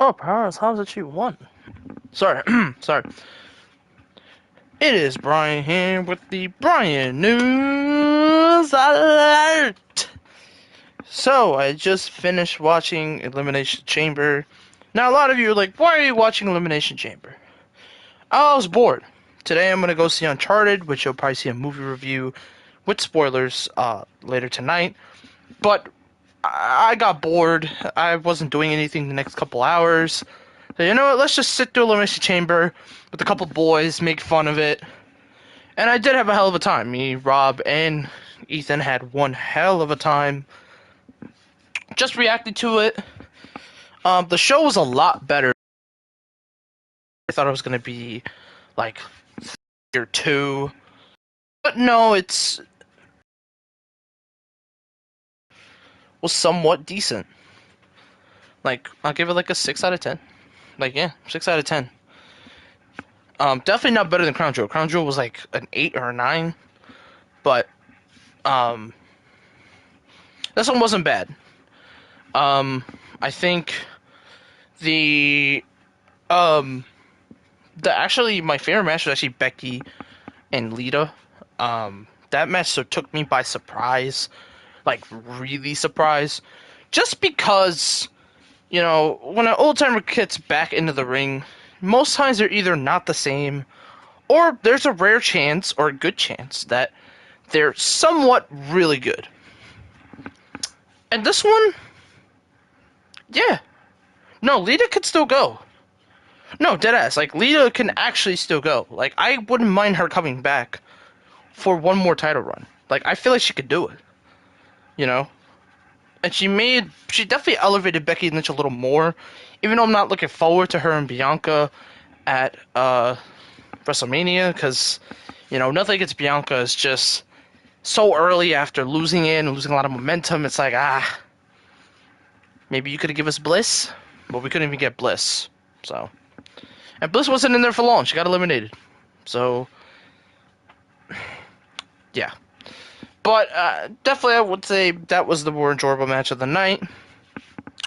Oh, Powers, how's it you won? Sorry, sorry. It is Brian here with the Brian News Alert! So, I just finished watching Elimination Chamber. Now, a lot of you are like, why are you watching Elimination Chamber? I was bored. Today I'm gonna go see Uncharted, which you'll probably see a movie review with spoilers later tonight. But I got bored. I wasn't doing anything the next couple hours. So, you know what, let's just sit through Elimination Chamber with a couple boys, make fun of it. And I did have a hell of a time. Me, Rob, and Ethan had one hell of a time just reacting to it. The show was a lot better. I thought it was going to be like year 2. But no, it's was somewhat decent. Like, I'll give it like a 6 out of 10. Like, yeah, 6 out of 10. Definitely not better than Crown Jewel. Crown Jewel was like an 8 or a 9. But, this one wasn't bad. I think actually my favorite match was actually Becky and Lita. That match so took me by surprise. Like, really surprised. Just because, you know, when an old-timer gets back into the ring, most times they're either not the same, or there's a rare chance, or a good chance, that they're somewhat really good. And this one, yeah. No, Lita could still go. No, deadass. Like, Lita can actually still go. Like, I wouldn't mind her coming back for one more title run. Like, I feel like she could do it. You know? And she definitely elevated Becky Lynch a little more. Even though I'm not looking forward to her and Bianca at WrestleMania. Because, you know, nothing against Bianca is just so early after losing it and losing a lot of momentum. It's like, maybe you could give us Bliss. But we couldn't even get Bliss. So. And Bliss wasn't in there for long. She got eliminated. So, yeah. But definitely I would say that was the more enjoyable match of the night.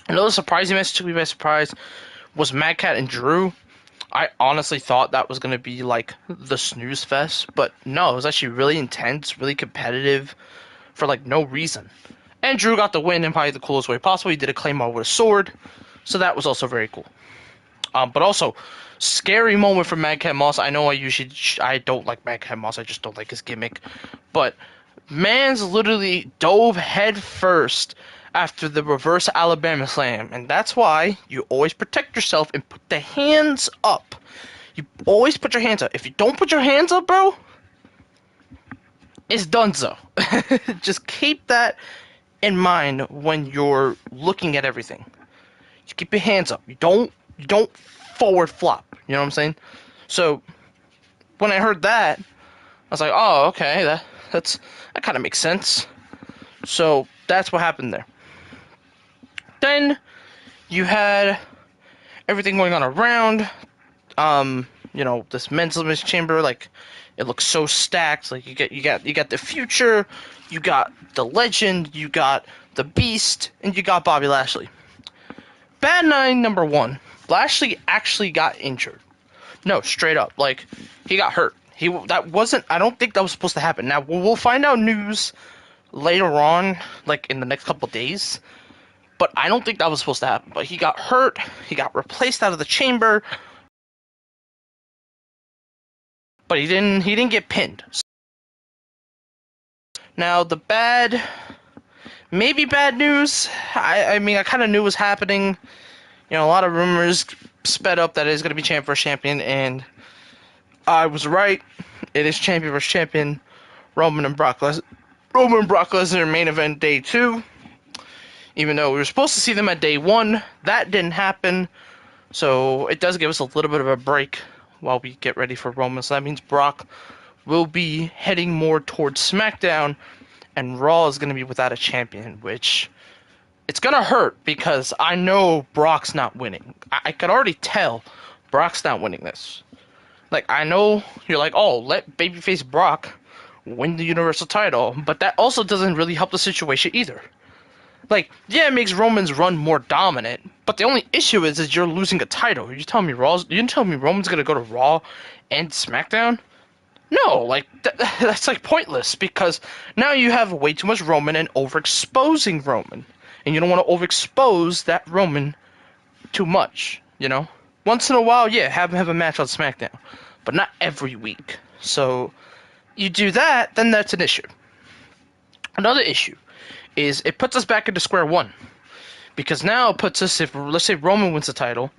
Another surprising match that took me by surprise was Mad Cat and Drew. I honestly thought that was going to be like the snooze fest. But no, it was actually really intense, really competitive for like no reason. And Drew got the win in probably the coolest way possible. He did a claymore with a sword. So that was also very cool. But also, scary moment for Mad Cat Moss. I know I don't like Mad Cat Moss. I just don't like his gimmick. But man's literally dove head first after the reverse Alabama slam. And that's why you always protect yourself and put the hands up. You always put your hands up. If you don't put your hands up, bro, it's donezo. Just keep that in mind when you're looking at everything. Just keep your hands up. You don't forward flop. You know what I'm saying? So when I heard that, I was like, oh, okay, that kind of makes sense. So that's what happened there. Then you had everything going on around. You know, this men's elimination chamber, like, it looks so stacked. Like, you got the Future, you got the Legend, you got the Beast, and you got Bobby Lashley. Bad night number 1. Lashley actually got injured. No, straight up. Like, he got hurt. I don't think that was supposed to happen. Now, we'll find out news later on, like, in the next couple of days. But I don't think that was supposed to happen. But he got hurt. He got replaced out of the chamber. But he didn't get pinned. Now, the maybe bad news. I mean, I kind of knew it was happening. You know, a lot of rumors sped up that it is going to be champion versus champion, and I was right. It is champion versus champion. Roman and Brock Lesnar main event day 2. Even though we were supposed to see them at day 1, that didn't happen. So it does give us a little bit of a break while we get ready for Roman. So that means Brock will be heading more towards SmackDown, and Raw is going to be without a champion, which it's going to hurt because I know Brock's not winning. I could already tell Brock's not winning this. Like, I know you're like, oh, let babyface Brock win the Universal title, but that also doesn't really help the situation either. Like, yeah, it makes Roman's run more dominant, but the only issue is you're losing a title. You telling me you telling me Roman's gonna go to Raw and SmackDown? No, like that's like pointless because now you have way too much Roman and overexposing Roman, and you don't want to overexpose that Roman too much. Once in a while, yeah, have him have a match on SmackDown, but not every week. So you do that, then that's an issue. Another issue is it puts us back into square one because now it puts us, if let's say Roman wins the title,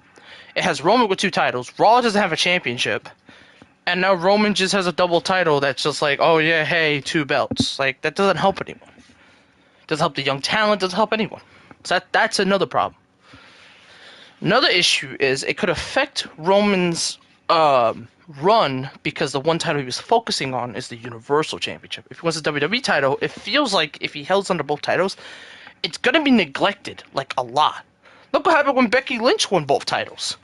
it has Roman with 2 titles. Raw doesn't have a championship. And now Roman just has a double title that's just like, oh yeah, hey, 2 belts. Like, that doesn't help anyone. Doesn't help the young talent, doesn't help anyone. So that's another problem. Another issue is it could affect Roman's run because the one title he was focusing on is the Universal Championship. If he wants a WWE title, it feels like if he holds under both titles, it's going to be neglected, like, a lot. Look what happened when Becky Lynch won both titles.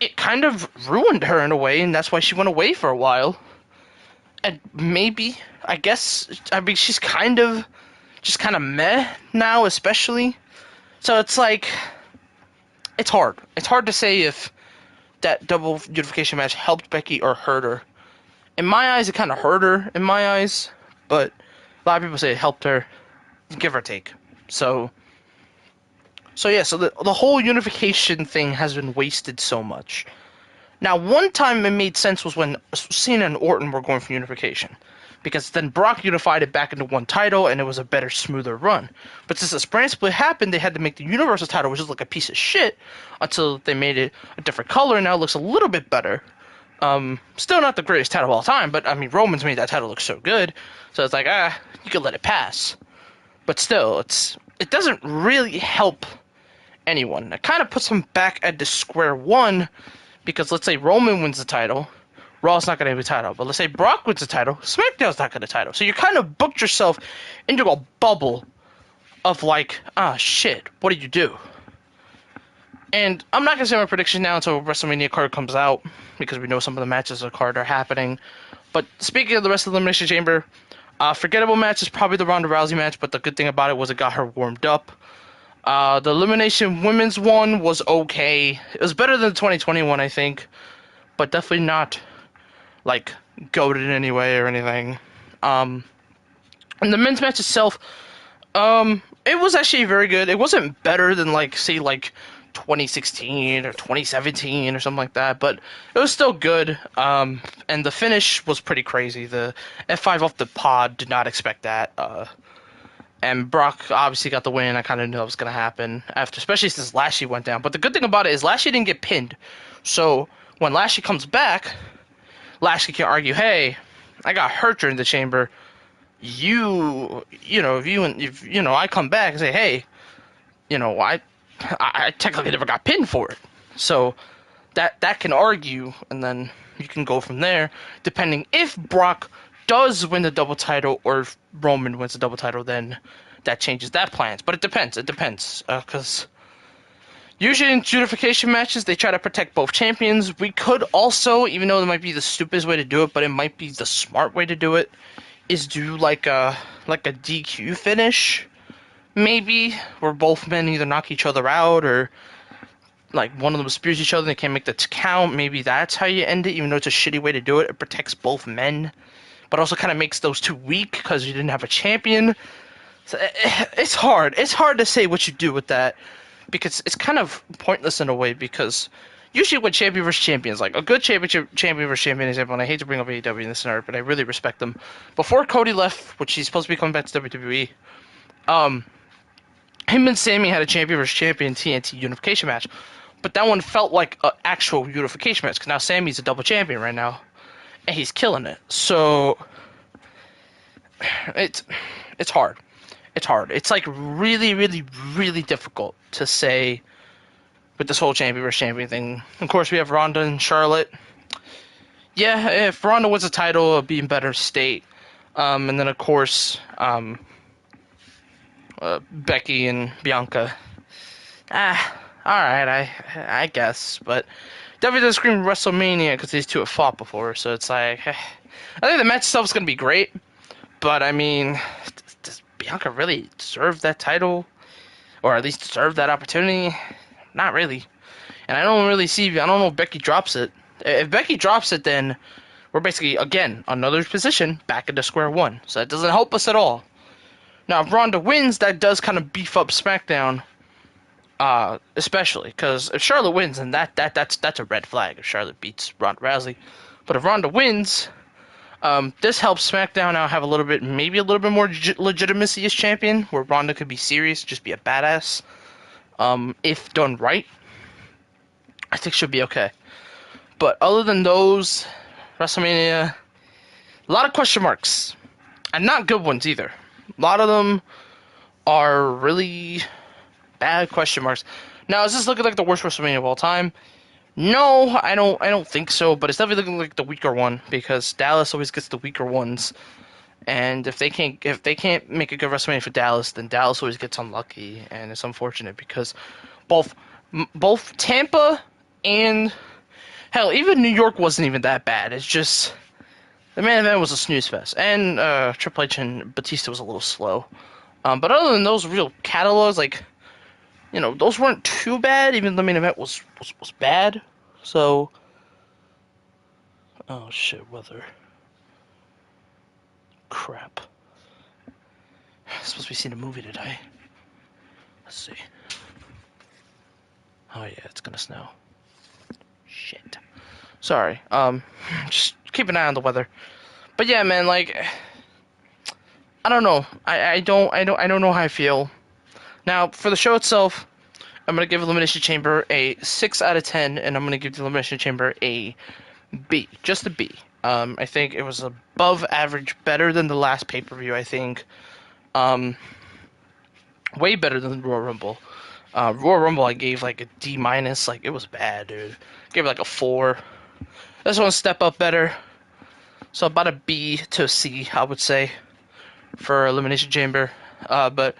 It kind of ruined her in a way, and that's why she went away for a while. And maybe, I mean, she's just kind of meh now, especially. So it's like, it's hard. It's hard to say if that double unification match helped Becky or hurt her. In my eyes, it kind of hurt her, in my eyes. But a lot of people say it helped her, give or take. So yeah, so the whole unification thing has been wasted so much. Now, one time it made sense was when Cena and Orton were going for unification. Because then Brock unified it back into one title, and it was a better, smoother run. But since this brand split happened, they had to make the Universal title, which is like a piece of shit, until they made it a different color, and now it looks a little bit better. Still not the greatest title of all time, but, I mean, Roman's made that title look so good. So it's like, you could let it pass. But still, it doesn't really help anyone. It kind of puts them back at the square one, because let's say Roman wins the title, Raw's not going to have a title. But let's say Brock wins the title, SmackDown's not going to title. So you kind of booked yourself into a bubble of like, shit, what did you do? And I'm not going to say my prediction now until WrestleMania card comes out, because we know some of the matches of the card are happening. But speaking of the rest of the Elimination Chamber, forgettable match is probably the Ronda Rousey match, but the good thing about it was it got her warmed up. The Elimination Women's one was okay. It was better than the 2021, I think, but definitely not, like, goated in any way or anything. And the men's match itself, it was actually very good. It wasn't better than, like, say, like, 2016 or 2017 or something like that, but it was still good. And the finish was pretty crazy. The F5 off the pod, did not expect that. And Brock obviously got the win. I kind of knew that was going to happen, especially since Lashley went down. But the good thing about it is Lashley didn't get pinned. So when Lashley comes back, Lashley can argue, hey, I got hurt during the chamber. If I come back and say, hey, I technically never got pinned for it. So that can argue, and then you can go from there, depending if Brock does win the double title or if Roman wins the double title, then that changes that plans. But it depends, because usually in unification matches, they try to protect both champions. We could also, even though it might be the stupidest way to do it, but it might be the smart way to do it, is do like a DQ finish, maybe, where both men either knock each other out or like one of them spears each other and they can't make the count. Maybe that's how you end it, even though it's a shitty way to do it. It protects both men, but also kind of makes those two weak because you didn't have a champion. So it's hard. It's hard to say what you do with that, because it's kind of pointless in a way, because usually when champion versus champions, like a good champion versus champion example, and I hate to bring up AEW in this scenario, but I really respect them. Before Cody left, which he's supposed to be coming back to WWE, him and Sammy had a champion versus champion TNT unification match, but that one felt like an actual unification match, because now Sammy's a double champion right now, and he's killing it. So it's hard. It's hard. It's like really, really, really difficult to say with this whole champion versus champion thing. Of course, we have Ronda and Charlotte. Yeah, if Ronda wins the title, it'll be in better state. And then, of course, Becky and Bianca. Alright, I guess. But definitely doesn't scream WrestleMania, because these two have fought before. So it's like, I think the match itself is going to be great. But, I mean, does Bianca really deserve that title? or at least deserve that opportunity? Not really. And I don't really see. I don't know if Becky drops it. If Becky drops it, then we're basically again another position back into square one. So that doesn't help us at all. Now, if Ronda wins, that does kind of beef up SmackDown, especially because if Charlotte wins, then that's a red flag. If Charlotte beats Ronda Rousey, but if Ronda wins, this helps SmackDown now have maybe a little bit more legitimacy as champion, where Ronda could be serious, just be a badass. If done right, I think she'll be okay. But other than those, WrestleMania, a lot of question marks, and not good ones either. A lot of them are really bad question marks. Now, is this looking like the worst WrestleMania of all time? No, I don't think so. But it's definitely looking like the weaker one because Dallas always gets the weaker ones. And if they can't make a good WrestleMania for Dallas, then Dallas always gets unlucky, and it's unfortunate because both Tampa and hell, even New York wasn't even that bad. It's just the main event was a snooze fest, and Triple H and Batista was a little slow. But other than those real catalogs, like those weren't too bad. Even the main event was bad. So, oh shit, weather. Crap. I'm supposed to be seeing a movie today. Let's see. Oh yeah, it's gonna snow. Shit. Sorry. Just keep an eye on the weather. But yeah, man, like I don't know. I don't know how I feel. Now, for the show itself, I'm gonna give Elimination Chamber a 6 out of 10, and I'm gonna give the Elimination Chamber a B, just a B. I think it was above average, better than the last pay-per-view. I think, way better than the Royal Rumble. Royal Rumble, I gave like a D minus. Like it was bad, dude. Gave it like a 4. This one's step up better. So about a B to a C, I would say, for Elimination Chamber. But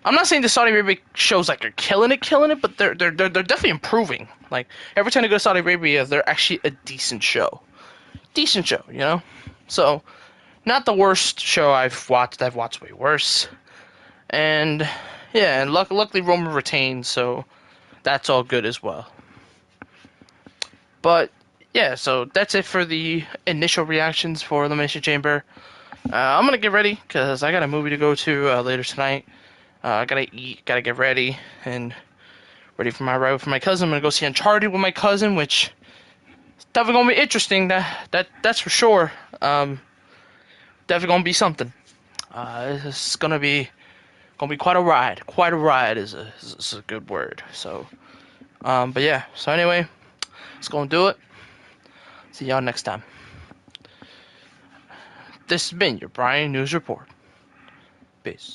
I'm not saying the Saudi Arabia shows like are killing it, but they're definitely improving. Like every time they go to Saudi Arabia, they're actually a decent show. Decent show, So not the worst show I've watched. I've watched way worse. And yeah, and luckily Roman retained, so that's all good as well. But yeah, so that's it for the initial reactions for Elimination Chamber. I'm gonna get ready because I got a movie to go to later tonight. I gotta eat, gotta get ready, and ready for my ride with my cousin. I'm gonna go see Uncharted with my cousin, which is definitely gonna be interesting. That's for sure. Definitely gonna be something. It's gonna be quite a ride. Quite a ride is a good word. So, but yeah. So anyway, let's go and do it. See y'all next time. This has been your Brian News Report. Peace.